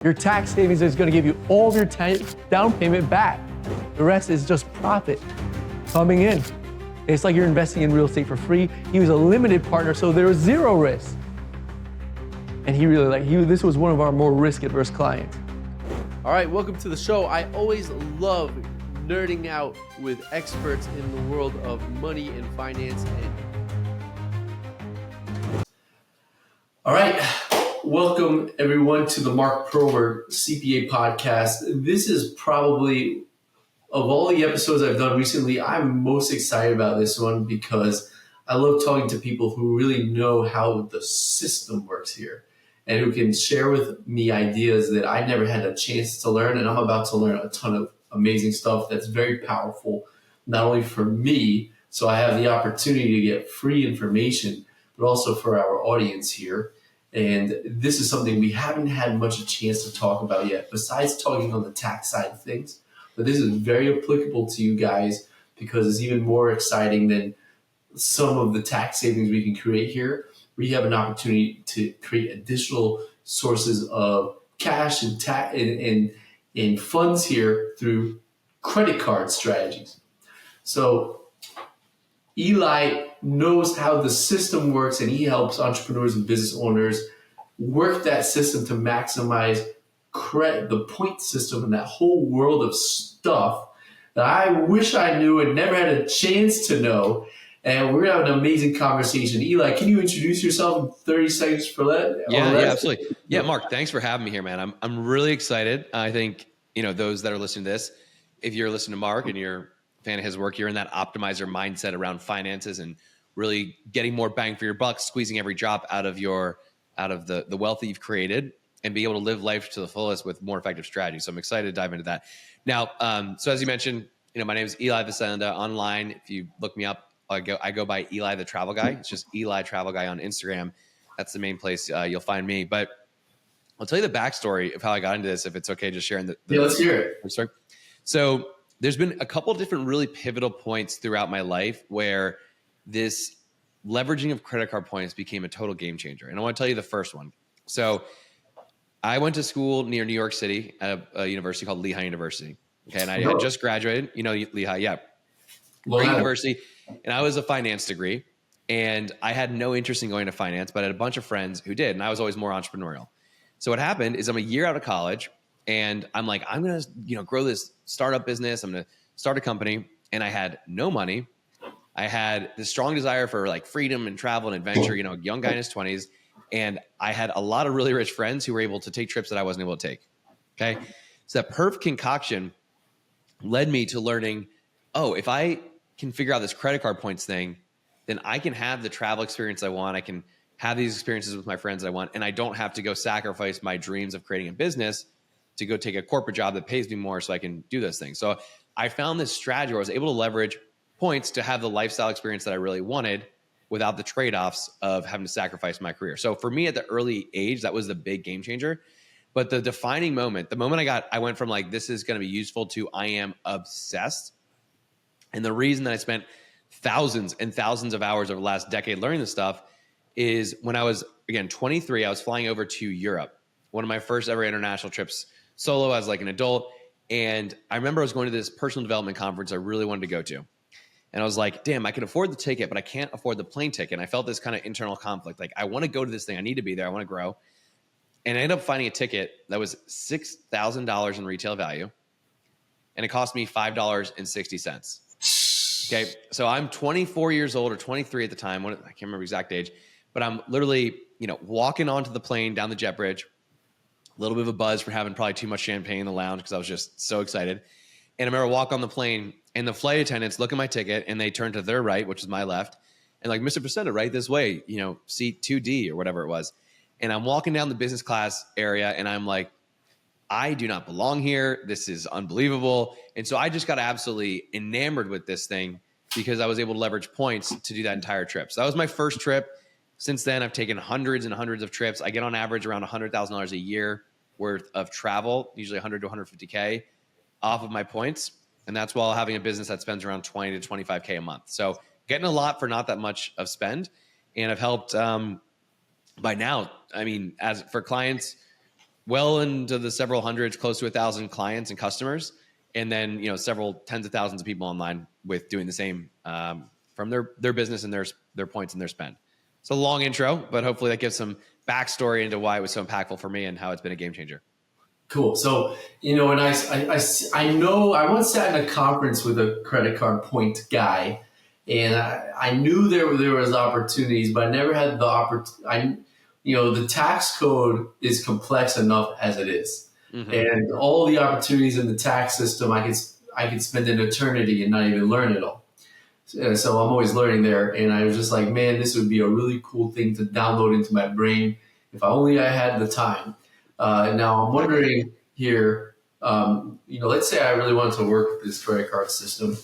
Your tax savings is going to give you all of your down payment back. The rest is just profit coming in. It's like you're investing in real estate for free. He was a limited partner, so there was zero risk. And he really this was one of our more risk-averse clients. All right, welcome to the show. I always love nerding out with experts in the world of money and finance. All right, welcome everyone to the Mark Prober CPA podcast. This is probably, of all the episodes I've done recently, I'm most excited about this one because I love talking to people who really know how the system works here and who can share with me ideas that I never had a chance to learn. And I'm about to learn a ton of amazing stuff that's very powerful, not only for me, so I have the opportunity to get free information, but also for our audience here. And this is something we haven't had much a chance to talk about yet, besides talking on the tax side of things. But this is very applicable to you guys because it's even more exciting than some of the tax savings we can create here. We have an opportunity to create additional sources of cash and funds here through credit card strategies. So Eli knows how the system works, and he helps entrepreneurs and business owners work that system to maximize credit, the point system, and that whole world of stuff that I wish I knew and never had a chance to know. And we're going to have an amazing conversation. Eli, can you introduce yourself in 30 seconds for that? Yeah, absolutely. Yeah, Mark, thanks for having me here, man. I'm really excited. I think, those that are listening to this, if you're listening to Mark and you're a fan of his work, you're in that optimizer mindset around finances and really getting more bang for your buck, squeezing every drop out of the wealth that you've created and be able to live life to the fullest with more effective strategies. So I'm excited to dive into that. Now, so as you mentioned, my name is Eli Facenda. Online, if you look me up, I go by Eli the Travel Guy. It's just Eli Travel Guy on Instagram. That's the main place you'll find me. But I'll tell you the backstory of how I got into this, if it's okay, just sharing yeah, let's hear it. Story. So there's been a couple of different really pivotal points throughout my life where this leveraging of credit card points became a total game changer. And I want to tell you the first one. So I went to school near New York City at a university called Lehigh University. Okay, and I had just graduated. Lehigh, yeah. Great university. And I was a finance degree. And I had no interest in going to finance, but I had a bunch of friends who did. And I was always more entrepreneurial. So what happened is I'm a year out of college. And I'm like, I'm going to, grow this startup business. I'm going to start a company. And I had no money. I had this strong desire for like freedom and travel and adventure, young guy in his 20s. And I had a lot of really rich friends who were able to take trips that I wasn't able to take. Okay. So that perfect concoction led me to learning, if I can figure out this credit card points thing, then I can have the travel experience I want. I can have these experiences with my friends I want. And I don't have to go sacrifice my dreams of creating a business to go take a corporate job that pays me more so I can do those things. So I found this strategy where I was able to leverage points to have the lifestyle experience that I really wanted without the trade-offs of having to sacrifice my career. So for me at the early age, that was the big game changer. But the defining moment, the moment I went from like, this is going to be useful to I am obsessed. And the reason that I spent thousands and thousands of hours over the last decade learning this stuff is when I was, again, 23, I was flying over to Europe. One of my first ever international trips solo as like an adult. And I remember I was going to this personal development conference I really wanted to go to. And I was like, damn, I can afford the ticket, but I can't afford the plane ticket. And I felt this kind of internal conflict. Like, I want to go to this thing. I need to be there. I want to grow. And I ended up finding a ticket that was $6,000 in retail value. And it cost me $5.60. Okay. So I'm 24 years old or 23 at the time. I can't remember exact age, but I'm literally, walking onto the plane down the jet bridge, a little bit of a buzz for having probably too much champagne in the lounge because I was just so excited. And I remember walk on the plane and the flight attendants look at my ticket and they turn to their right, which is my left. And like, Mr. Facenda, right this way, seat 2D or whatever it was. And I'm walking down the business class area and I'm like, I do not belong here. This is unbelievable. And so I just got absolutely enamored with this thing because I was able to leverage points to do that entire trip. So that was my first trip. Since then, I've taken hundreds and hundreds of trips. I get on average around $100,000 a year worth of travel, usually 100 to 150K off of my points. And that's while having a business that spends around 20 to 25K a month. So getting a lot for not that much of spend. And I've helped by now, as for clients well into the several hundreds, close to 1,000 clients and customers, and then several tens of thousands of people online with doing the same from their business and their points and their spend. It's a long intro, but hopefully that gives some backstory into why it was so impactful for me and how it's been a game changer. Cool. So, and I know I once sat in a conference with a credit card point guy, and I knew there was opportunities, but I never had the opportunity. The tax code is complex enough as it is, and all the opportunities in the tax system, I could spend an eternity and not even learn it all. So I'm always learning there, and I was just like, man, this would be a really cool thing to download into my brain if only I had the time. Now I'm wondering here, let's say I really wanted to work with this credit card system,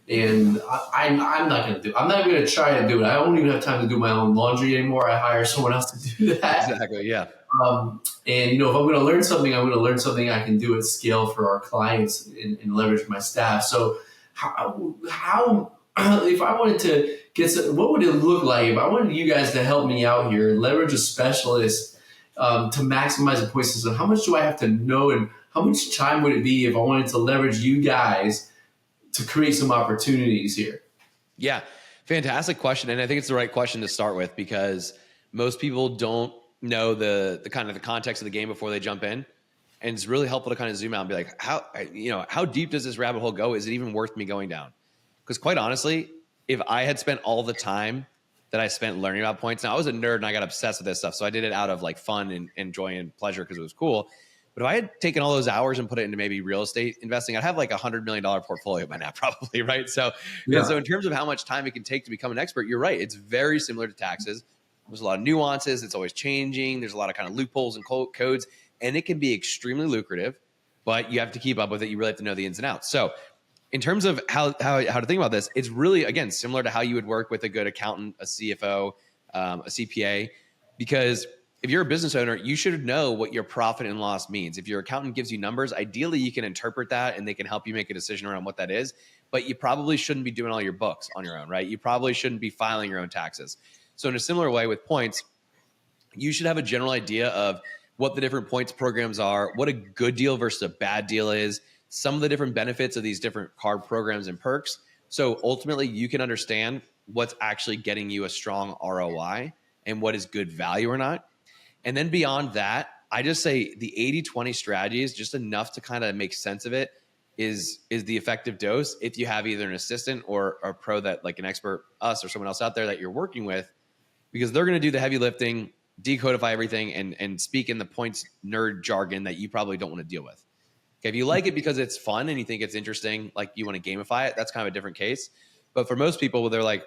and I'm not going to try to do it. I don't even have time to do my own laundry anymore. I hire someone else to do that. Exactly. Yeah. And if I'm going to learn something, I'm going to learn something I can do at scale for our clients and leverage my staff. So how if I wanted to what would it look like if I wanted you guys to help me out here and leverage a specialist to maximize the point system? How much do I have to know, and how much time would it be if I wanted to leverage you guys to create some opportunities here? Yeah, fantastic question. And I think it's the right question to start with, because most people don't know the kind of the context of the game before they jump in. And it's really helpful to kind of zoom out and be like, how deep does this rabbit hole go? Is it even worth me going down? Because quite honestly, if I had spent all the time that I spent learning about points, now I was a nerd and I got obsessed with this stuff. So I did it out of like fun and joy and pleasure because it was cool. But if I had taken all those hours and put it into maybe real estate investing, I'd have like $100 million portfolio by now, probably, right? So, so in terms of how much time it can take to become an expert, you're right. It's very similar to taxes. There's a lot of nuances. It's always changing. There's a lot of kind of loopholes and codes, and it can be extremely lucrative, but you have to keep up with it. You really have to know the ins and outs. So in terms of how to think about this, it's really, again, similar to how you would work with a good accountant, a CFO, a CPA, because if you're a business owner, you should know what your profit and loss means. If your accountant gives you numbers, ideally you can interpret that and they can help you make a decision around what that is, but you probably shouldn't be doing all your books on your own, right? You probably shouldn't be filing your own taxes. So in a similar way with points, you should have a general idea of what the different points programs are, what a good deal versus a bad deal is, some of the different benefits of these different card programs and perks. So ultimately you can understand what's actually getting you a strong ROI and what is good value or not. And then beyond that, I just say the 80-20 strategy is just enough to kind of make sense of it is the effective dose. If you have either an assistant or a pro that like an expert, us or someone else out there that you're working with, because they're going to do the heavy lifting, decodify everything and speak in the points nerd jargon that you probably don't want to deal with. Okay, if you like it because it's fun and you think it's interesting, like you want to gamify it, that's kind of a different case. But for most people, they're like,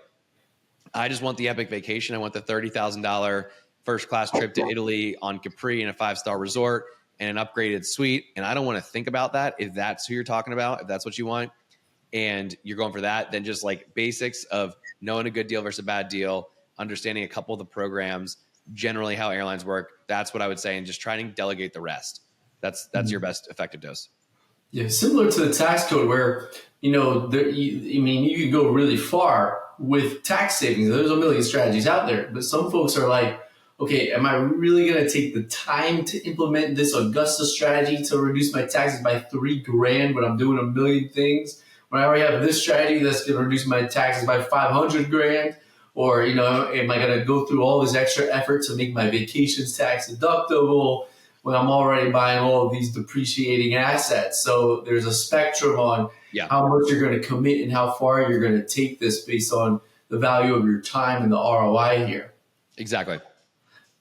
I just want the epic vacation. I want the $30,000 first class trip to Italy on Capri in a 5-star resort and an upgraded suite. And I don't want to think about that. If that's who you're talking about, if that's what you want, and you're going for that, then just like basics of knowing a good deal versus a bad deal, understanding a couple of the programs, generally how airlines work. That's what I would say. And just trying to delegate the rest. That's your best effective dose. Yeah, similar to the tax code where, you can go really far with tax savings. There's a million strategies out there, but some folks are like, okay, am I really going to take the time to implement this Augusta strategy to reduce my taxes by $3,000 when I'm doing a million things? When I already have this strategy that's going to reduce my taxes by $500,000? Or, am I going to go through all this extra effort to make my vacations tax deductible when I'm already buying all of these depreciating assets? So there's a spectrum on how much you're going to commit and how far you're going to take this based on the value of your time and the ROI here. Exactly.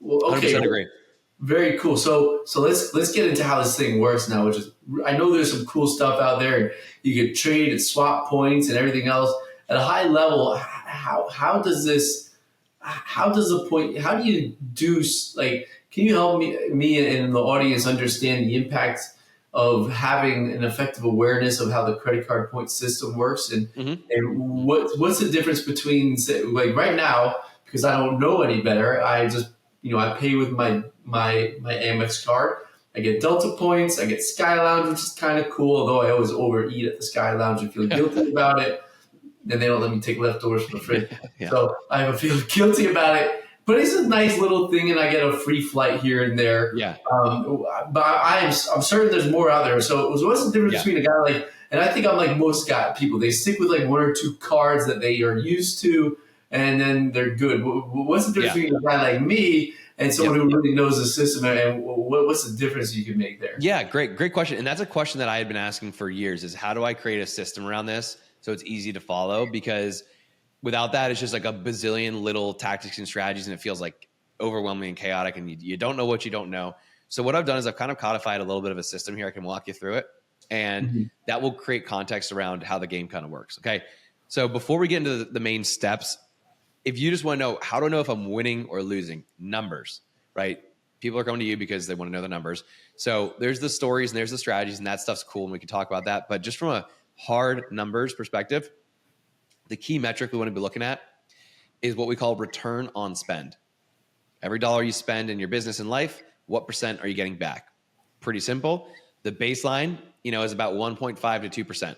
Well, okay. 100% agree. Very cool. So let's get into how this thing works now, which is, I know there's some cool stuff out there and you can trade and swap points and everything else at a high level. How do you do, like, can you help me and the audience understand the impact of having an effective awareness of how the credit card point system works and what's the difference between, say, like right now, because I don't know any better, I just, I pay with my Amex card. I get Delta points. I get Sky Lounge, which is kind of cool, although I always overeat at the Sky Lounge and feel guilty about it. Then they don't let me take leftovers from the fridge. So I feel guilty about it. but it's a nice little thing, and I get a free flight here and there. Yeah. But I'm certain there's more out there. So what's the difference between a guy like, and I think I'm like most people, they stick with like one or two cards that they are used to, and then they're good. What's the difference between a guy like me and someone who really knows the system, and what's the difference you can make there? Yeah, great question. And that's a question that I had been asking for years, is how do I create a system around this so it's easy to follow? Because without that, it's just like a bazillion little tactics and strategies, and it feels like overwhelming and chaotic, and you don't know what you don't know. So what I've done is I've kind of codified a little bit of a system here. I can walk you through it, and that will create context around how the game kind of works. Okay, so before we get into the main steps, if you just want to know how to know if I'm winning or losing, numbers, right? People are coming to you because they want to know the numbers. So there's the stories and there's the strategies, and that stuff's cool, and we can talk about that. But just from a hard numbers perspective, the key metric we want to be looking at is what we call return on spend. Every dollar you spend in your business and life, what percent are you getting back? Pretty simple. The baseline, is about 1.5 to 2%. Because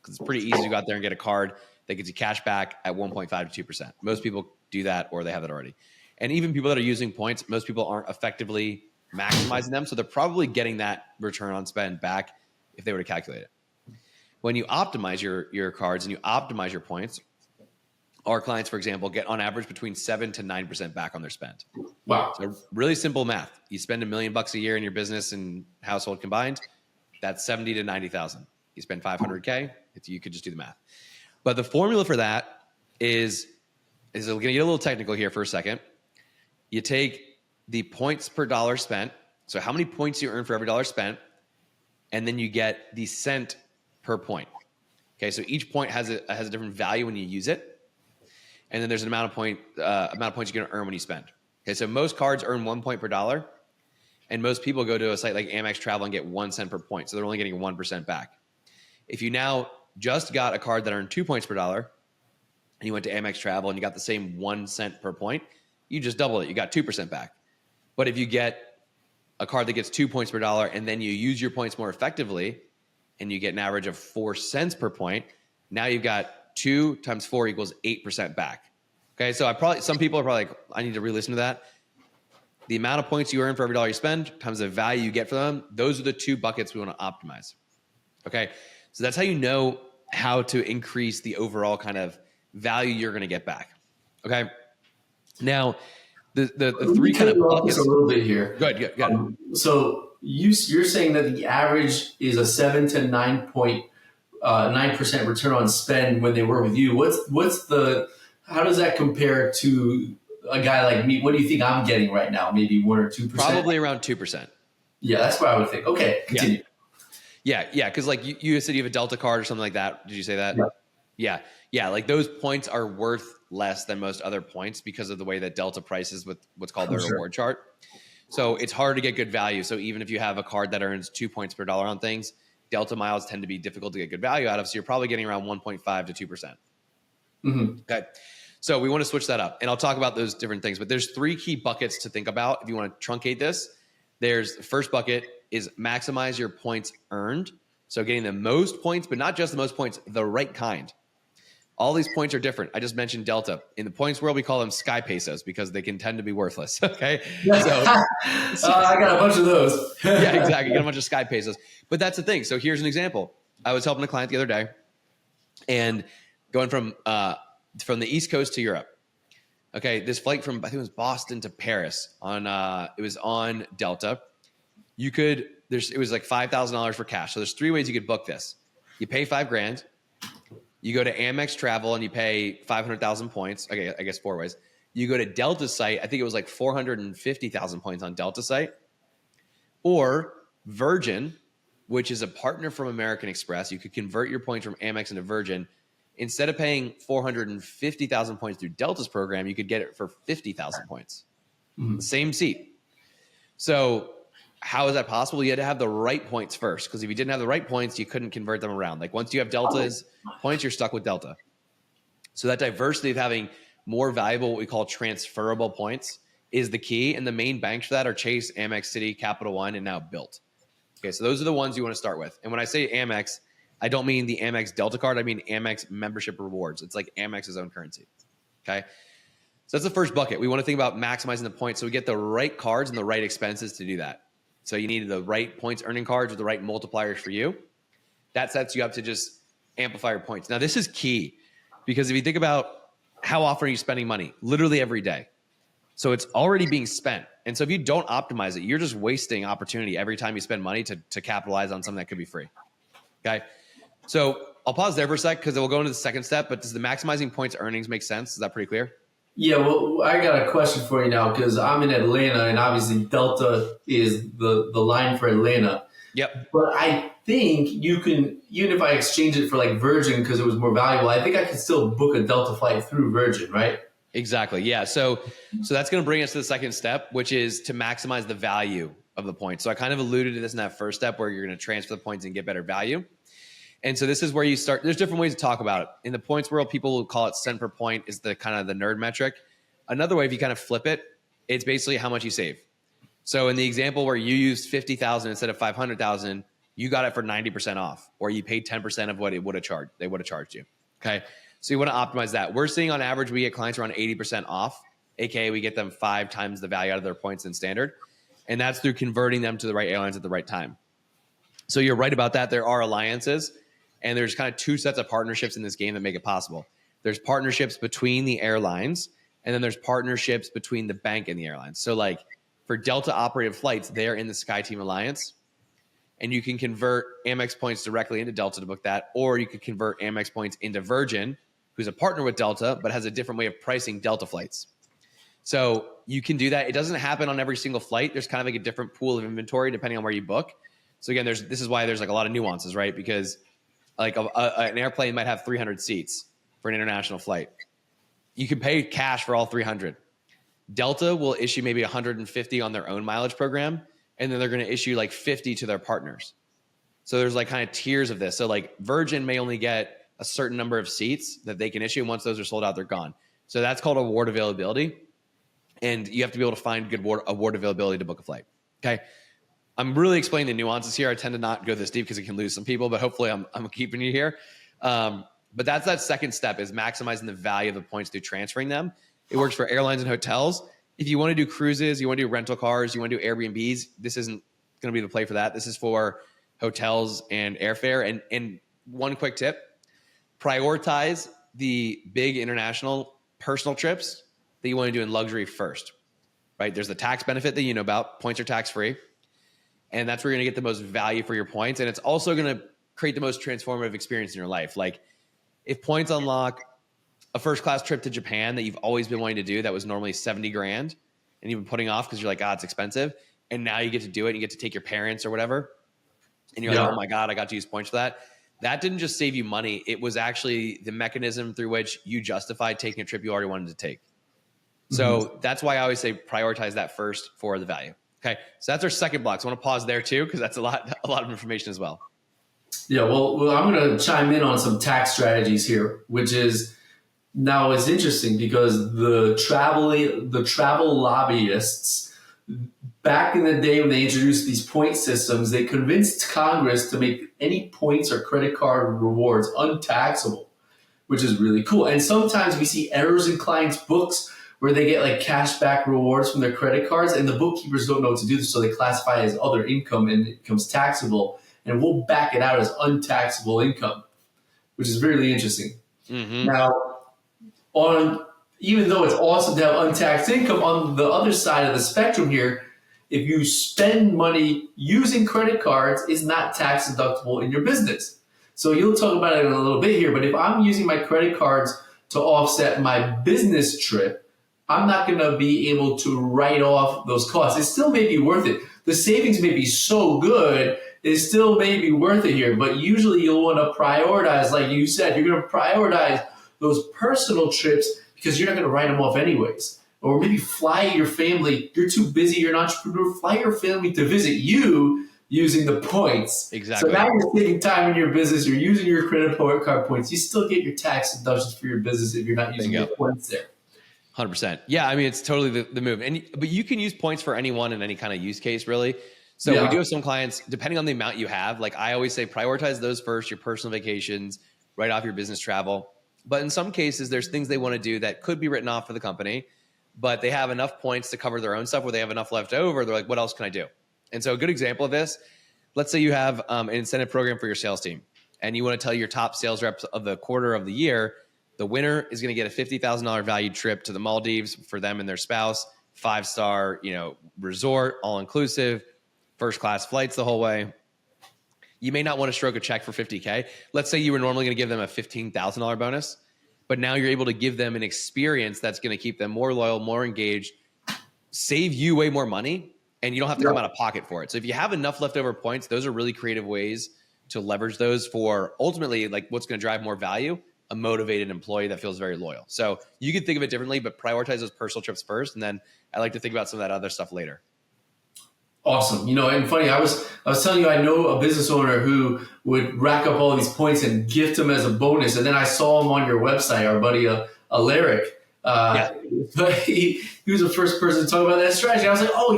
it's pretty easy to go out there and get a card that gets you cash back at 1.5 to 2%. Most people do that, or they have it already. And even people that are using points, most people aren't effectively maximizing them. So they're probably getting that return on spend back if they were to calculate it. When you optimize your cards and you optimize your points, our clients, for example, get on average between 7 to 9% back on their spend. Wow. So really simple math. You spend $1 million a year in your business and household combined, that's 70 to 90,000. You spend 500K, you could just do the math. But the formula for that is we're going to get a little technical here for a second. You take the points per dollar spent, so how many points you earn for every dollar spent, and then you get the cent per point. Okay, so each point has a different value when you use it, and then there's an amount of points you're going to earn when you spend. Okay, so most cards earn 1 point per dollar, and most people go to a site like Amex Travel and get 1 cent per point, so they're only getting 1% back. If you now just got a card that earned 2 points per dollar, and you went to Amex Travel and you got the same 1 cent per point, you just doubled it. You got 2% back. But if you get a card that gets 2 points per dollar and then you use your points more effectively, and you get an average of 4 cents per point, now you've got 2 times 4 equals 8% back. Okay, so some people are probably like, I need to re-listen to that. The amount of points you earn for every dollar you spend times the value you get for them, those are the two buckets we want to optimize. Okay, so that's how you know how to increase the overall kind of value you're going to get back. Okay, now the three kind of buckets. A little bit here. Good. So you're saying that the average is a 7 to 9% return on spend when they work with you. How does that compare to a guy like me? What do you think I'm getting right now? Maybe 1 or 2%? Probably around 2%. Yeah, that's what I would think. Okay, continue. Yeah. Because like you said, you have a Delta card or something like that. Did you say that? Yeah. Like those points are worth less than most other points because of the way that Delta prices with what's called their reward chart. So it's hard to get good value. So even if you have a card that earns 2 points per dollar on things, Delta miles tend to be difficult to get good value out of. So you're probably getting around 1.5 to 2%. Okay. So we want to switch that up, and I'll talk about those different things, but there's 3 key buckets to think about. If you want to truncate this, the first bucket is maximize your points earned. So getting the most points, but not just the most points, the right kind. All these points are different. I just mentioned Delta. In the points world, we call them sky pesos because they can tend to be worthless. Okay. So I got a bunch of those. Yeah, exactly. You got a bunch of sky pesos. But that's the thing. So here's an example. I was helping a client the other day and going from the East Coast to Europe. Okay, this flight from, I think it was Boston to Paris it was on Delta. It was like $5,000 for cash. So there's 3 ways you could book this. You pay $5,000. You go to Amex Travel and you pay 500,000 points. Okay, I guess 4 ways. You go to Delta's site. I think it was like 450,000 points on Delta site. Or Virgin, which is a partner from American Express. You could convert your points from Amex into Virgin. Instead of paying 450,000 points through Delta's program, you could get it for 50,000 points. Same seat. So how is that possible? You had to have the right points first, because if you didn't have the right points, you couldn't convert them around. Like once you have Delta's points, you're stuck with Delta. So that diversity of having more valuable, what we call transferable points, is the key. And the main banks for that are Chase, Amex, Citi, Capital One, and now Bilt. Okay, so those are the ones you want to start with. And when I say Amex, I don't mean the Amex Delta card. I mean Amex membership rewards. It's like Amex's own currency. Okay. So that's the first bucket. We want to think about maximizing the points so we get the right cards and the right expenses to do that. So you need the right points earning cards with the right multipliers for you. That sets you up to just amplify your points. Now, this is key because if you think about how often are you spending money? Literally every day. So it's already being spent. And so if you don't optimize it, you're just wasting opportunity every time you spend money to capitalize on something that could be free. Okay. So I'll pause there for a sec because we'll go into the second step, but does the maximizing points earnings make sense? Is that pretty clear? Yeah, well, I got a question for you now because I'm in Atlanta, and obviously Delta is the line for Atlanta. Yep. But I think you can, even if I exchange it for like Virgin because it was more valuable, I think I can still book a Delta flight through Virgin, right? Exactly. Yeah. So that's going to bring us to the second step, which is to maximize the value of the points. So I kind of alluded to this in that first step where you're going to transfer the points and get better value. And so this is where you start. There's different ways to talk about it. In the points world, people will call it cent per point is the kind of the nerd metric. Another way, if you kind of flip it, it's basically how much you save. So in the example where you used 50,000 instead of 500,000, you got it for 90% off, or you paid 10% of what it would have charged. They would have charged you. Okay. So you want to optimize that. We're seeing on average, we get clients around 80% off, AKA we get them 5 times the value out of their points than standard. And that's through converting them to the right airlines at the right time. So you're right about that. There are alliances. And there's kind of 2 sets of partnerships in this game that make it possible. There's partnerships between the airlines, and then there's partnerships between the bank and the airlines. So like for Delta operated flights, they're in the SkyTeam Alliance, and you can convert Amex points directly into Delta to book that, or you could convert Amex points into Virgin, who's a partner with Delta, but has a different way of pricing Delta flights. So you can do that. It doesn't happen on every single flight. There's kind of like a different pool of inventory depending on where you book. So again, this is why there's like a lot of nuances, right? Because like an airplane might have 300 seats for an international flight. You can pay cash for all 300. Delta will issue maybe 150 on their own mileage program, and then they're going to issue like 50 to their partners. So there's like kind of tiers of this. So like Virgin may only get a certain number of seats that they can issue. And once those are sold out, they're gone. So that's called award availability. And you have to be able to find good award availability to book a flight. Okay. I'm really explaining the nuances here. I tend to not go this deep because it can lose some people, but hopefully I'm keeping you here. But that's that second step is maximizing the value of the points through transferring them. It works for airlines and hotels. If you want to do cruises, you want to do rental cars, you want to do Airbnbs, this isn't going to be the play for that. This is for hotels and airfare. And one quick tip, prioritize the big international personal trips that you want to do in luxury first, right? There's the tax benefit that you know about. Points are tax-free. And that's where you're going to get the most value for your points. And it's also going to create the most transformative experience in your life. Like if points unlock a first class trip to Japan that you've always been wanting to do, that was normally 70 grand and you've been putting off because you're like, it's expensive. And now you get to do it and you get to take your parents or whatever. And you're like, oh my God, I got to use points for that. That didn't just save you money. It was actually the mechanism through which you justified taking a trip you already wanted to take. So that's why I always say prioritize that first for the value. Okay, so that's our second block. So I want to pause there too, because that's a lot of information as well. Yeah, well, I'm going to chime in on some tax strategies here, which is now it's interesting because the travel lobbyists back in the day when they introduced these point systems, they convinced Congress to make any points or credit card rewards untaxable, which is really cool. And sometimes we see errors in clients' books where they get like cash back rewards from their credit cards and the bookkeepers don't know what to do. So they classify it as other income and it becomes taxable. And we'll back it out as untaxable income, which is really interesting. Now, even though it's awesome to have untaxed income, on the other side of the spectrum here, if you spend money using credit cards, it's not tax deductible in your business. So you'll talk about it in a little bit here, but if I'm using my credit cards to offset my business trip, I'm not going to be able to write off those costs. It still may be worth it. The savings may be so good, it still may be worth it here. But usually you'll want to prioritize, like you said, you're going to prioritize those personal trips because you're not going to write them off anyways. Or maybe fly your family. You're too busy, you're an entrepreneur. Fly your family to visit you using the points. Exactly. So now you're saving time in your business. You're using your credit card points. You still get your tax deductions for your business if you're not using your points there. 100%. Yeah, I mean, it's totally the move. But you can use points for anyone in any kind of use case, really. So we do have some clients, depending on the amount you have, like I always say, prioritize those first, your personal vacations, write off your business travel. But in some cases, there's things they want to do that could be written off for the company. but they have enough points to cover their own stuff where they have enough left over. They're like, what else can I do? And so a good example of this, let's say you have an incentive program for your sales team and you want to tell your top sales reps of the quarter of the year, the winner is going to get a $50,000 value trip to the Maldives for them and their spouse, 5-star, resort, all inclusive, first class flights the whole way. You may not want to stroke a check for $50K. Let's say you were normally going to give them a $15,000 bonus, but now you're able to give them an experience that's going to keep them more loyal, more engaged, save you way more money, and you don't have to come out of pocket for it. So if you have enough leftover points, those are really creative ways to leverage those for ultimately like what's going to drive more value, a motivated employee that feels very loyal. So you could think of it differently, but prioritize those personal trips first. And then I like to think about some of that other stuff later. Awesome. And funny, I was telling you, I know a business owner who would rack up all these points and gift them as a bonus. And then I saw him on your website, our buddy, Alaric. But he was the first person to talk about that strategy. I was like, oh,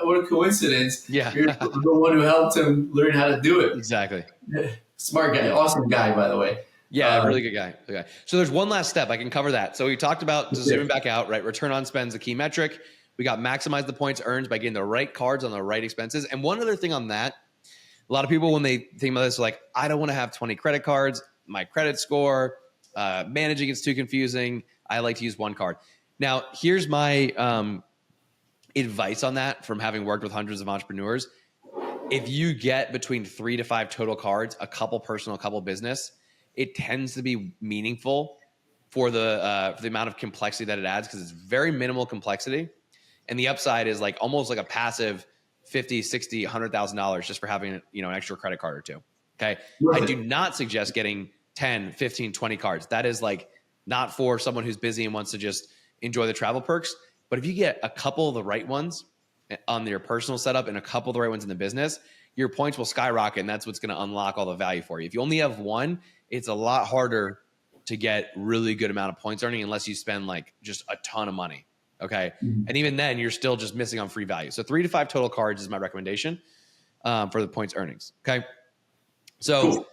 what a coincidence. Yeah. You're the one who helped him learn how to do it. Exactly. Smart guy. Awesome guy, by the way. Yeah, really good guy. Okay. So there's one last step. I can cover that. So we talked about zooming back out, right? Return on spend is a key metric. We got maximize the points earned by getting the right cards on the right expenses. And one other thing on that, a lot of people, when they think about this, are like, I don't want to have 20 credit cards. My credit score, managing it's too confusing. I like to use one card. Now, here's my advice on that from having worked with hundreds of entrepreneurs. If you get between 3 to 5 total cards, a couple personal, a couple business, it tends to be meaningful for the amount of complexity that it adds, because it's very minimal complexity. And the upside is like almost like a passive $50,000, $60,000, $100,000 just for having an extra credit card or two. Okay. Right. I do not suggest getting 10, 15, 20 cards. That is like not for someone who's busy and wants to just enjoy the travel perks. But if you get a couple of the right ones on your personal setup and a couple of the right ones in the business, your points will skyrocket, and that's what's going to unlock all the value for you. If you only have one, it's a lot harder to get really good amount of points earning unless you spend like just a ton of money. Okay. Mm-hmm. And even then you're still just missing on free value. So 3 to 5 total cards is my recommendation for the points earnings. Okay. So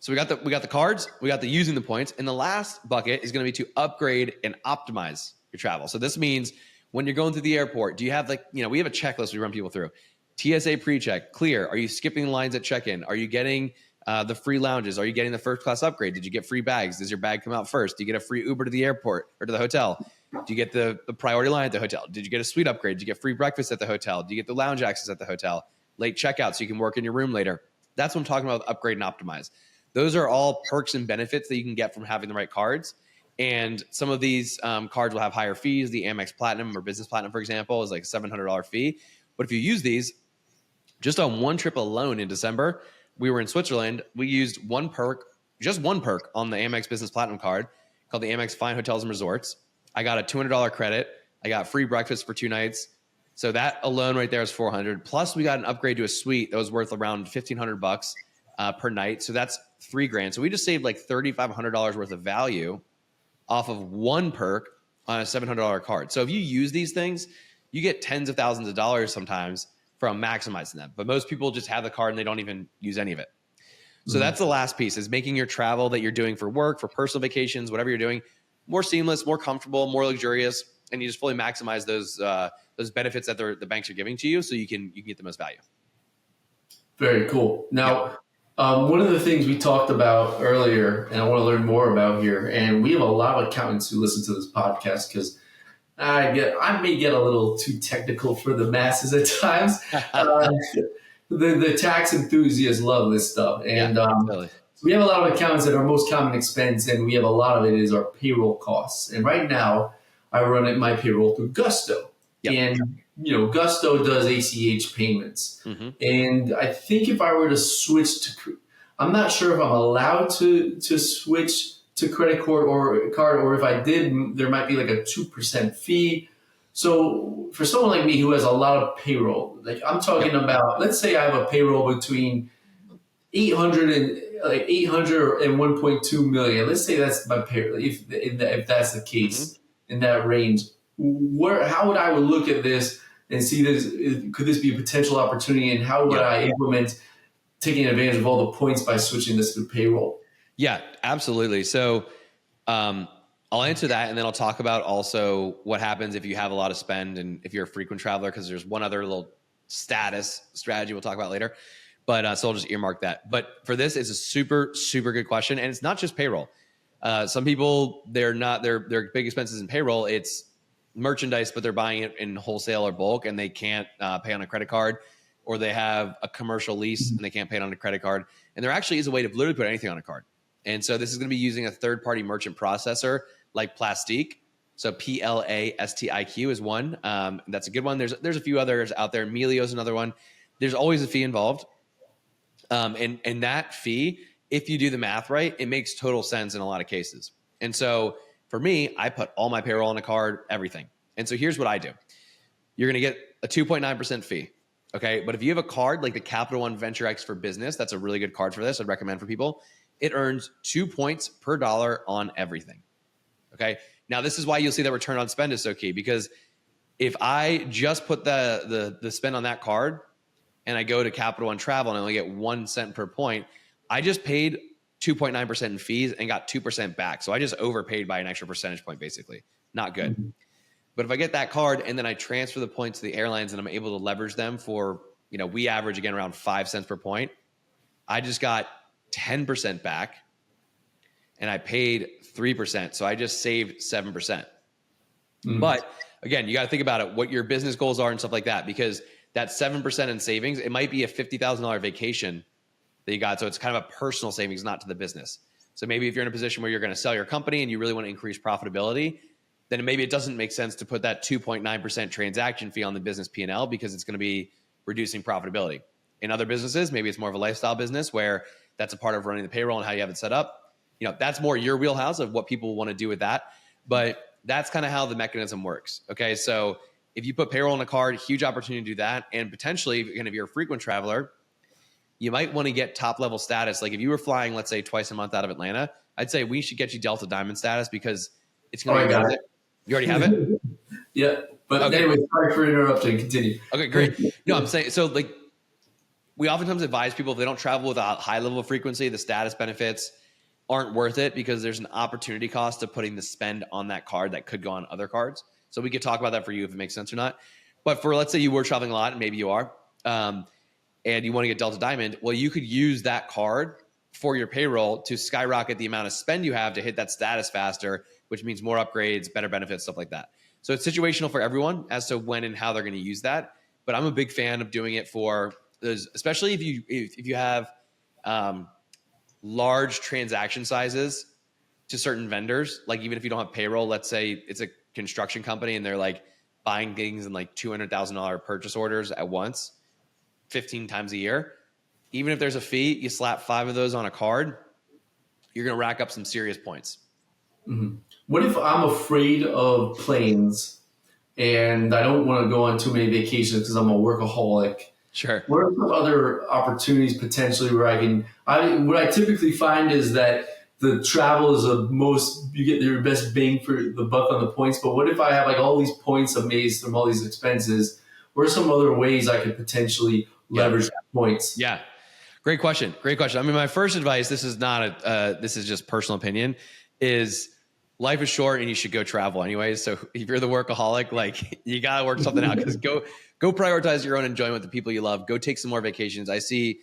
we got the cards, we got the using the points, and the last bucket is going to be to upgrade and optimize your travel. So this means when you're going through the airport, do you have we have a checklist we run people through. TSA pre-check, clear. Are you skipping lines at check-in? Are you getting the free lounges? Are you getting the first class upgrade? Did you get free bags? Does your bag come out first? Do you get a free Uber to the airport or to the hotel? Do you get the priority line at the hotel? Did you get a suite upgrade? Did you get free breakfast at the hotel? Do you get the lounge access at the hotel? Late checkout so you can work in your room later. That's what I'm talking about, upgrade and optimize. Those are all perks and benefits that you can get from having the right cards. And some of these cards will have higher fees. The Amex Platinum or Business Platinum, for example, is like a $700 fee. But if you use these, just on one trip alone in December, we were in Switzerland. We used just one perk on the Amex Business Platinum card called the Amex Fine Hotels and Resorts. I got a $200 credit. I got free breakfast for 2 nights. So that alone right there is $400. Plus we got an upgrade to a suite that was worth around $1,500 per night. So that's $3,000. So we just saved like $3,500 worth of value off of one perk on a $700 card. So if you use these things, you get tens of thousands of dollars sometimes from maximizing them. But most people just have the card and they don't even use any of it. So that's the last piece, is making your travel that you're doing for work, for personal vacations, whatever you're doing, more seamless, more comfortable, more luxurious, and you just fully maximize those benefits that the banks are giving to you, so you can get the most value. Very cool. Now, one of the things we talked about earlier, and I want to learn more about here, and we have a lot of accountants who listen to this podcast because I may get a little too technical for the masses at times. The tax enthusiasts love this stuff, and we have a lot of accountants that our most common expense, and we have a lot of it is our payroll costs. And right now, I run my payroll through Gusto, and Gusto does ACH payments. Mm-hmm. And I think if I were to switch I'm not sure if I'm allowed to switch to credit card, or if I did, there might be like a 2% fee. So for someone like me who has a lot of payroll, like I'm talking about, let's say I have a payroll between 800 and 1.2 million. Let's say that's my payroll. If that's the case, in that range, how would I look at this and see this? Could this be a potential opportunity, and how would I implement taking advantage of all the points by switching this to payroll? Yeah, absolutely. So I'll answer that, and then I'll talk about also what happens if you have a lot of spend and if you're a frequent traveler, because there's one other little status strategy we'll talk about later. But so I'll just earmark that. But for this, it's a super, super good question. And it's not just payroll. Some people, their big expenses in payroll, it's merchandise, but they're buying it in wholesale or bulk, and they can't pay on a credit card, or they have a commercial lease and they can't pay it on a credit card. And there actually is a way to literally put anything on a card. And so this is going to be using a third-party merchant processor like Plastiq. So Plastiq is one. That's a good one. There's a few others out there. Melio is another one. There's always a fee involved. And that fee, if you do the math right, it makes total sense in a lot of cases. And so for me, I put all my payroll on a card, everything. And so here's what I do. You're going to get a 2.9% fee. Okay. But if you have a card like the Capital One Venture X for Business, that's a really good card for this. I'd recommend for people. It earns 2 points per dollar on everything. Okay. Now, this is why you'll see that return on spend is so key, because if I just put the spend on that card and I go to Capital One Travel and I only get 1 cent per point, I just paid 2.9% in fees and got 2% back. So I just overpaid by an extra percentage point, basically. Not good. Mm-hmm. But if I get that card and then I transfer the points to the airlines and I'm able to leverage them for, we average again around 5 cents per point, I just got 10% back and I paid 3%. So I just saved 7%. Mm-hmm. But again, you got to think about it, what your business goals are and stuff like that, because that 7% in savings, it might be a $50,000 vacation that you got. So it's kind of a personal savings, not to the business. So maybe if you're in a position where you're going to sell your company and you really want to increase profitability, then maybe it doesn't make sense to put that 2.9% transaction fee on the business P&L, because it's going to be reducing profitability. In other businesses, maybe it's more of a lifestyle business where that's a part of running the payroll and how you have it set up. That's more your wheelhouse of what people want to do with that. But that's kind of how the mechanism works. Okay. So if you put payroll on a card, huge opportunity to do that. And potentially, if you're a frequent traveler, you might want to get top level status. Like if you were flying, let's say twice a month out of Atlanta, I'd say we should get you Delta Diamond status, because it's going to be You already have it? Yeah. But okay. Anyway, sorry for interrupting. Continue. Okay, great. No, I'm saying, so like we oftentimes advise people, if they don't travel with a high level of frequency, the status benefits aren't worth it, because there's an opportunity cost of putting the spend on that card that could go on other cards. So we could talk about that for you if it makes sense or not. But for, let's say you were traveling a lot, and maybe you are, and you want to get Delta Diamond, well, you could use that card for your payroll to skyrocket the amount of spend you have to hit that status faster, which means more upgrades, better benefits, stuff like that. So it's situational for everyone as to when and how they're going to use that. But I'm a big fan of doing it for those, especially if you have large transaction sizes to certain vendors. Like even if you don't have payroll, let's say it's a construction company and they're like buying things in like $200,000 purchase orders at once, 15 times a year. Even if there's a fee, you slap 5 of those on a card, you're going to rack up some serious points. Mm-hmm. What if I'm afraid of planes and I don't want to go on too many vacations because I'm a workaholic? Sure. What are some other opportunities potentially where what I typically find is that the travel is you get your best bang for the buck on the points. But what if I have like all these points amazed from all these expenses? What are some other ways I could potentially leverage points? Yeah. Great question. I mean, my first advice, this is not this is just personal opinion, is life is short and you should go travel anyways. So if you're the workaholic, like you got to work something out, because go prioritize your own enjoyment with the people you love. Go take some more vacations. I see,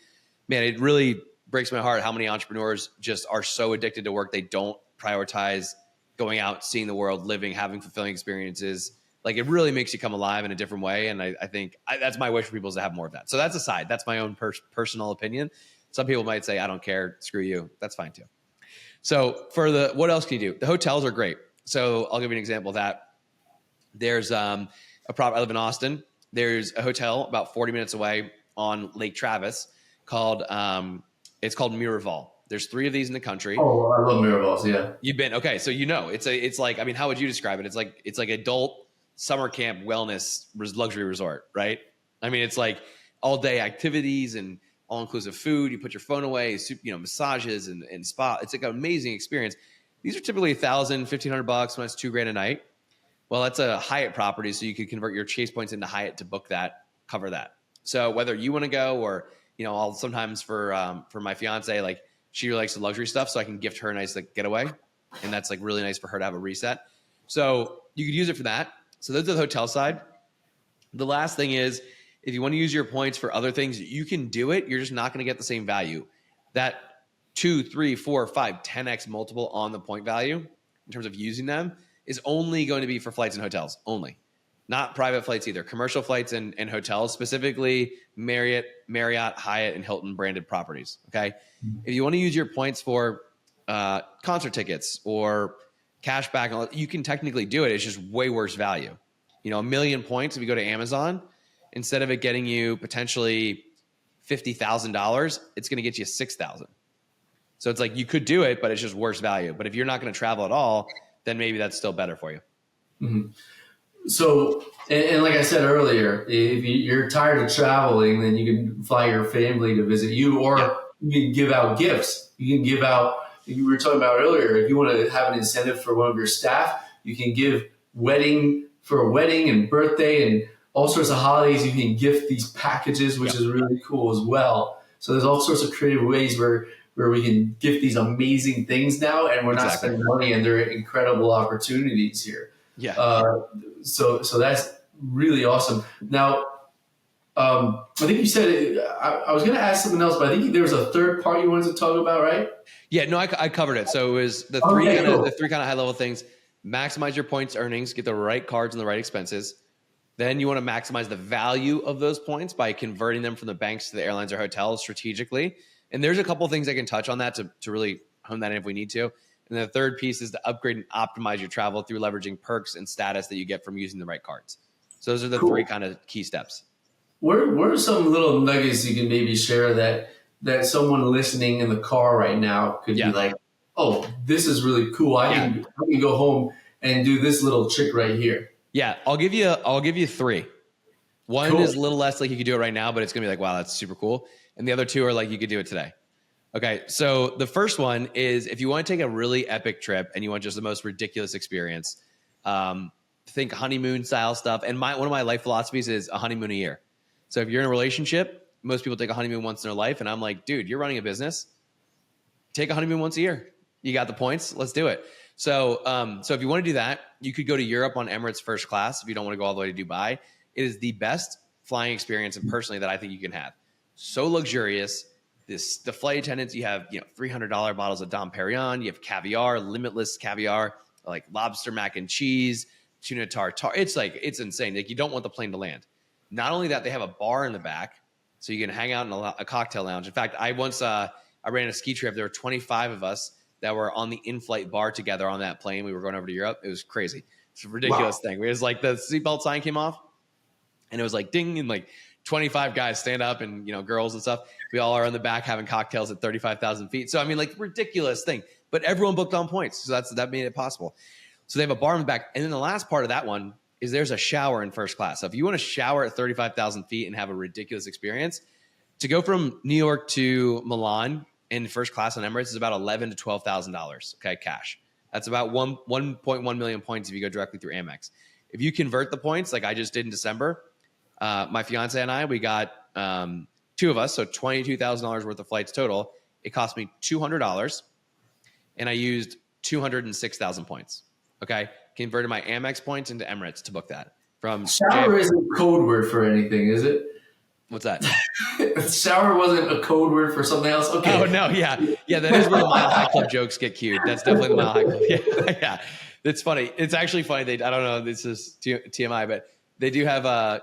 man, it really breaks my heart how many entrepreneurs just are so addicted to work. They don't prioritize going out, seeing the world, living, having fulfilling experiences. Like it really makes you come alive in a different way. And I think that's my wish for people, is to have more of that. So that's aside. That's my own personal opinion. Some people might say, I don't care. Screw you. That's fine too. So what else can you do? The hotels are great. So I'll give you an example of that. There's I live in Austin. There's a hotel about 40 minutes away on Lake Travis called Miraval. There's 3 of these in the country. Oh, I love Miravals. Yeah. You've been, okay. So, it's like, I mean, how would you describe it? It's like adult summer camp wellness luxury resort, right? I mean, it's like all day activities and all-inclusive food. You put your phone away, massages and spa. It's like an amazing experience. These are typically $1,000, $1,500 when it's $2,000 a night. Well, that's a Hyatt property, so you could convert your Chase points into Hyatt to book that, cover that. So whether you want to go, or I'll sometimes for my fiance, like she likes the luxury stuff, so I can gift her a nice like getaway. And that's like really nice for her to have a reset. So you could use it for that. So that's the hotel side. The last thing is, if you want to use your points for other things, you can do it. You're just not going to get the same value. That 2, 3, 4, 5, 10x multiple on the point value in terms of using them is only going to be for flights and hotels only, not private flights either. Commercial flights and hotels, specifically Marriott, Hyatt, and Hilton branded properties. Okay. If you want to use your points for concert tickets or cash back, you can technically do it. It's just way worse value. You know, 1 million points, if you go to Amazon, instead of it getting you potentially $50,000, it's going to get you $6,000. So it's like you could do it, but it's just worse value. But if you're not going to travel at all, then maybe that's still better for you. Mm-hmm. So, and like I said earlier, if you're tired of traveling, then you can fly your family to visit you, or you can give out gifts. You can give out, you were talking about earlier, if you want to have an incentive for one of your staff, you can give for a wedding and birthday and all sorts of holidays. You can gift these packages, which is really cool as well. So there's all sorts of creative ways where we can gift these amazing things now, and we're not spending money, and they're incredible opportunities here. Yeah. So that's really awesome. Now, I think you said I was going to ask something else, but I think there was a third part you wanted to talk about, right? Yeah. No, I covered it. So it was the three kind of high level things: maximize your points earnings, get the right cards and the right expenses. Then you want to maximize the value of those points by converting them from the banks to the airlines or hotels strategically. And there's a couple of things I can touch on that to really hone that in if we need to. And the third piece is to upgrade and optimize your travel through leveraging perks and status that you get from using the right cards. So those are the three kind of key steps. What are some little nuggets you can maybe share that someone listening in the car right now could be like, oh, this is really cool. I can go home and do this little trick right here. Yeah, I'll give you three. One is a little less like you could do it right now, but it's gonna be like, wow, that's super cool. And the other two are like you could do it today. Okay, so the first one is if you want to take a really epic trip and you want just the most ridiculous experience, think honeymoon style stuff. And one of my life philosophies is a honeymoon a year. So if you're in a relationship, most people take a honeymoon once in their life, and I'm like, dude, you're running a business. Take a honeymoon once a year. You got the points. Let's do it. So if you want to do that, you could go to Europe on Emirates first class. If you don't want to go all the way to Dubai, it is the best flying experience, and personally, that I think you can have. So luxurious. The flight attendants, you have $300 bottles of Dom Perignon, you have caviar, limitless caviar, like lobster mac and cheese, tuna tartare. It's insane. Like, you don't want the plane to land. Not only that, they have a bar in the back, so you can hang out in a cocktail lounge. In fact, I ran a ski trip. There were 25 of us that were on the in-flight bar together on that plane. We were going over to Europe. It was crazy. It's a ridiculous thing. It was like the seatbelt sign came off, and it was like ding, and like 25 guys stand up, and girls and stuff. We all are in the back having cocktails at 35,000 feet. So I mean, like, ridiculous thing. But everyone booked on points, so that made it possible. So they have a bar in the back, and then the last part of that one is there's a shower in first class. So if you want to shower at 35,000 feet and have a ridiculous experience, to go from New York to Milan in first class on Emirates is about $11,000 to $12,000. Okay, cash. That's about 1.1 million points if you go directly through Amex. If you convert the points, like I just did in December, my fiance and I, we got two of us, so $22,000 worth of flights total. It cost me $200, and I used 206,000 points. Okay, converted my Amex points into Emirates to book that. Shower isn't a code word for anything, is it? What's that? Shower wasn't a code word for something else? Okay. Oh, no, yeah. Yeah, that is where the Mile High Club jokes get cued. That's definitely the Mile High Club. Yeah. It's funny. It's actually funny. I don't know, this is TMI, but they do have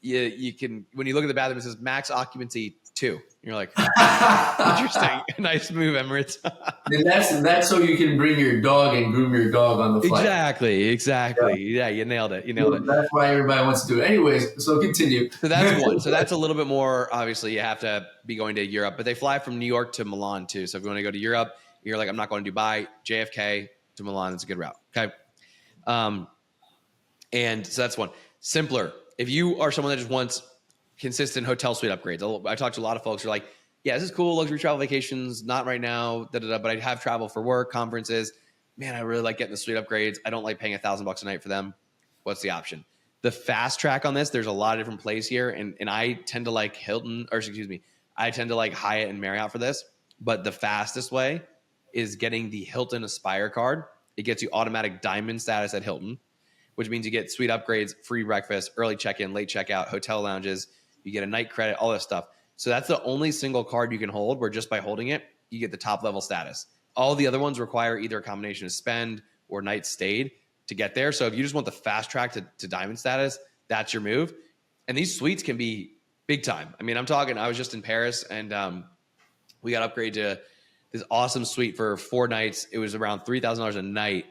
you can, when you look at the bathroom, it says max occupancy 2. You're like, interesting. Nice move, Emirates. And that's so you can bring your dog and groom your dog on the flight. Exactly. Yeah, you nailed it. That's why everybody wants to do it. Anyways, so continue. So that's one. So that's a little bit more, obviously, you have to be going to Europe, but they fly from New York to Milan too. So if you want to go to Europe, you're like, I'm not going to Dubai, JFK to Milan, it's a good route. Okay. And so that's one. Simpler. If you are someone that just wants consistent hotel suite upgrades, I talk to a lot of folks who are like, yeah, this is cool, luxury travel vacations, not right now, but I have travel for work, conferences. Man, I really like getting the suite upgrades. I don't like paying $1,000 a night for them. What's the option? The fast track on this, there's a lot of different plays here, and I tend to like I tend to like Hyatt and Marriott for this, but the fastest way is getting the Hilton Aspire card. It gets you automatic diamond status at Hilton, which means you get suite upgrades, free breakfast, early check-in, late checkout, hotel lounges. You get a night credit, all this stuff. So that's the only single card you can hold where just by holding it, you get the top level status. All the other ones require either a combination of spend or night stayed to get there. So if you just want the fast track to diamond status, that's your move. And these suites can be big time. I mean, I was just in Paris and we got upgraded to this awesome suite for 4 nights. It was around $3,000 a night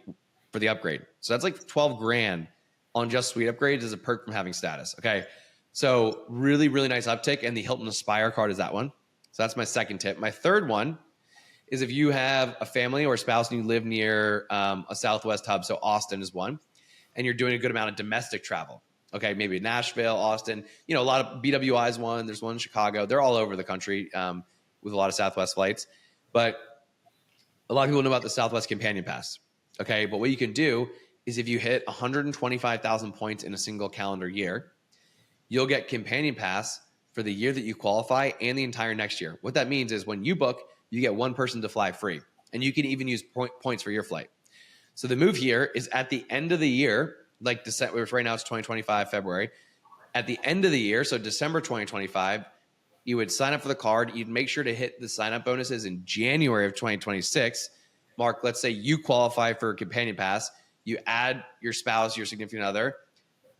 for the upgrade. So that's like 12 grand on just suite upgrades as a perk from having status. Okay. So really, really nice uptick. And the Hilton Aspire card is that one. So that's my second tip. My third one is if you have a family or a spouse and you live near a Southwest hub, so Austin is one, and you're doing a good amount of domestic travel. Okay, maybe Nashville, Austin, a lot of BWI is one. There's one in Chicago. They're all over the country with a lot of Southwest flights. But a lot of people know about the Southwest Companion Pass. Okay, but what you can do is if you hit 125,000 points in a single calendar year, you'll get Companion Pass for the year that you qualify and the entire next year. What that means is when you book, you get one person to fly free, and you can even use points for your flight. So the move here is at the end of the year, like December, right now it's 2025, February. At the end of the year, so December 2025, you would sign up for the card. You'd make sure to hit the sign-up bonuses in January of 2026. Mark, let's say you qualify for a Companion Pass. You add your spouse, your significant other.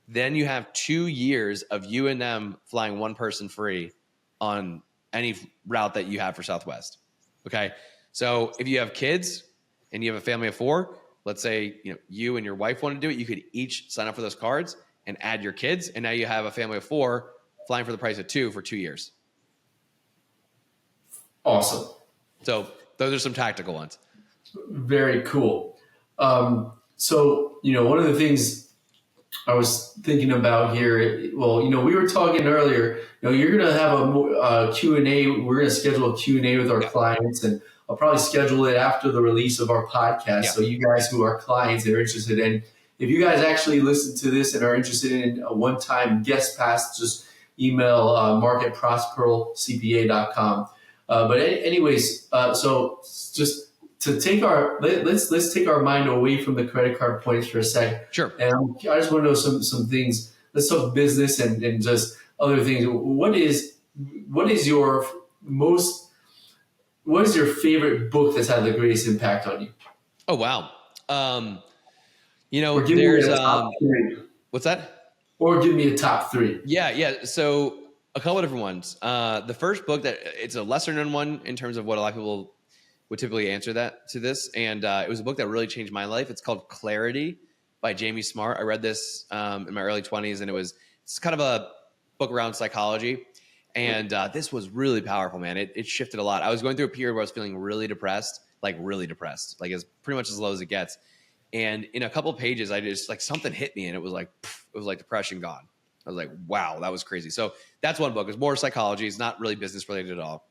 Then you have 2 years of you and them flying one person free on any route that you have for Southwest. Okay. So if you have kids and you have a family of 4, let's say, you and your wife want to do it, you could each sign up for those cards and add your kids. And now you have a family of 4 flying for the price of 2 for 2 years. Awesome. So those are some tactical ones. Very cool. So, one of the things I was thinking about here, well, we were talking earlier, you're going to have a Q&A. We're going to schedule a Q&A with our clients, and I'll probably schedule it after the release of our podcast. Yeah. So you guys who are clients that are interested in, if you guys actually listen to this and are interested in a one-time guest pass, just email mark@prospercpa.com. But anyways, so just to take let's take our mind away from the credit card points for a sec. Sure. And I just want to know some things. Let's talk business and just other things. What is your favorite book that's had the greatest impact on you? Oh wow. Or give there's me a top 3. What's that? Or give me a top 3. Yeah. So a couple of different ones. The first book it's a lesser known one in terms of what a lot of people would typically answer that to this. And it was a book that really changed my life. It's called Clarity by Jamie Smart. I read this in my early 20s, and it's kind of a book around psychology. And this was really powerful, man. It shifted a lot. I was going through a period where I was feeling really depressed, like as pretty much as low as it gets. And in a couple of pages, I just something hit me, and it was like depression gone. I was like, wow, that was crazy. So that's one book. It's more psychology. It's not really business related at all.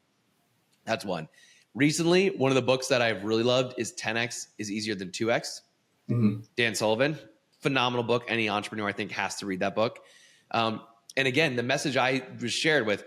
That's one. Recently, one of the books that I've really loved is 10X is Easier Than 2X. Mm-hmm. Dan Sullivan. Phenomenal book. Any entrepreneur, I think, has to read that book. And again, the message I was shared with,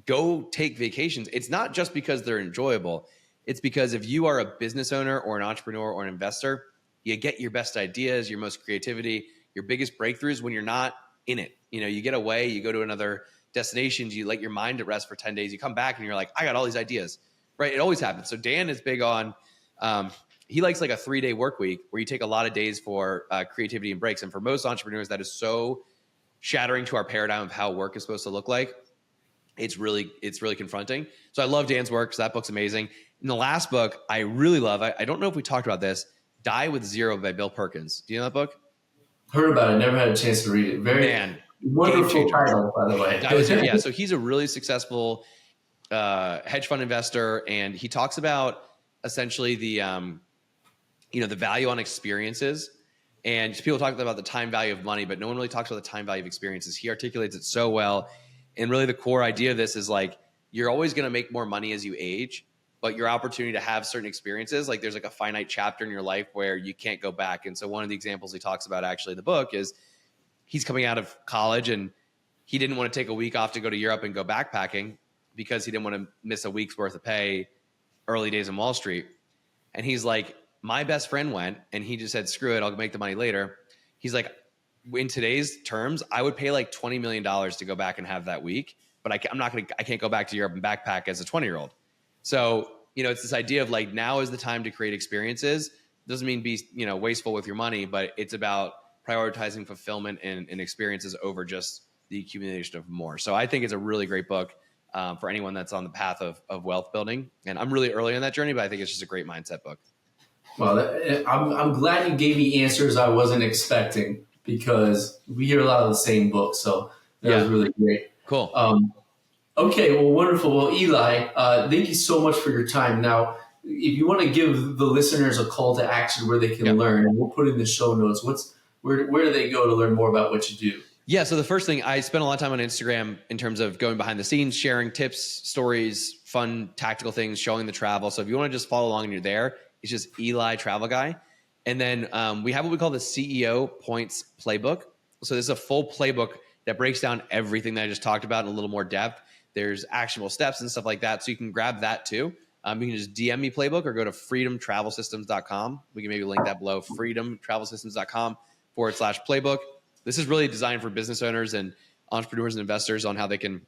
go take vacations. It's not just because they're enjoyable. It's because if you are a business owner or an entrepreneur or an investor, you get your best ideas, your most creativity, your biggest breakthroughs when you're not in it. You get away, you go to another destination, you let your mind at rest for 10 days, you come back and you're like, I got all these ideas, right? It always happens. So Dan is big on, he likes like a 3-day work week where you take a lot of days for creativity and breaks. And for most entrepreneurs, that is so shattering to our paradigm of how work is supposed to look like. It's really confronting. So I love Dan's work. So that book's amazing. And the last book I really love, I don't know if we talked about this, Die with Zero by Bill Perkins. Do you know that book? Heard about it. Never had a chance to read it. Very wonderful title, by the way. Die with Zero. Yeah. So he's a really successful hedge fund investor, and he talks about essentially the value on experiences. And people talk about the time value of money, but no one really talks about the time value of experiences. He articulates it so well. And really the core idea of this is you're always going to make more money as you age, but your opportunity to have certain experiences, there's a finite chapter in your life where you can't go back. And so one of the examples he talks about actually in the book is he's coming out of college and he didn't want to take a week off to go to Europe and go backpacking because he didn't want to miss a week's worth of pay early days in Wall Street. And he's like, my best friend went and he just said, screw it, I'll make the money later. He's like, in today's terms, I would pay like $20 million to go back and have that week, but I can't go back to Europe and backpack as a 20-year-old. So, it's this idea of like, now is the time to create experiences. Doesn't mean be, wasteful with your money, but it's about prioritizing fulfillment and experiences over just the accumulation of more. So I think it's a really great book for anyone that's on the path of wealth building. And I'm really early in that journey, but I think it's just a great mindset book. Well, I'm glad you gave me answers I wasn't expecting, because we hear a lot of the same books. So that was really great. Cool. Okay, well, wonderful. Well, Eli, thank you so much for your time. Now, if you want to give the listeners a call to action where they can learn, and we'll put in the show notes, where do they go to learn more about what you do? Yeah, so the first thing, I spend a lot of time on Instagram in terms of going behind the scenes, sharing tips, stories, fun, tactical things, showing the travel. So if you want to just follow along and you're there, it's just Eli Travel Guy. And then we have what we call the CEO Points Playbook. So this is a full playbook that breaks down everything that I just talked about in a little more depth. There's actionable steps and stuff like that. So you can grab that too. You can just DM me playbook or go to freedomtravelsystems.com. We can maybe link that below, freedomtravelsystems.com/playbook. This is really designed for business owners and entrepreneurs and investors on how they can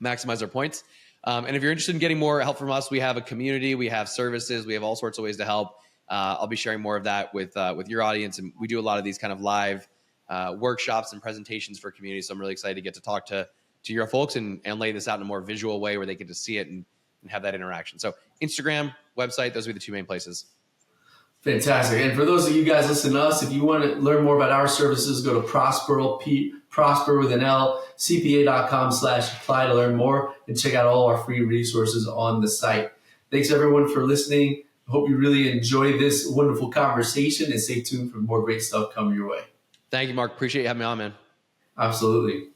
maximize their points. And if you're interested in getting more help from us, we have a community, we have services, we have all sorts of ways to help. I'll be sharing more of that with your audience. And we do a lot of these kind of live workshops and presentations for community. So I'm really excited to get to talk to your folks and lay this out in a more visual way where they get to see it and have that interaction. So Instagram, website, those would be the two main places. Fantastic. And for those of you guys listening to us, if you want to learn more about our services, go to Prosper with an L, CPA.com/apply to learn more and check out all our free resources on the site. Thanks everyone for listening. I hope you really enjoy this wonderful conversation, and stay tuned for more great stuff coming your way. Thank you, Mark. Appreciate you having me on, man. Absolutely.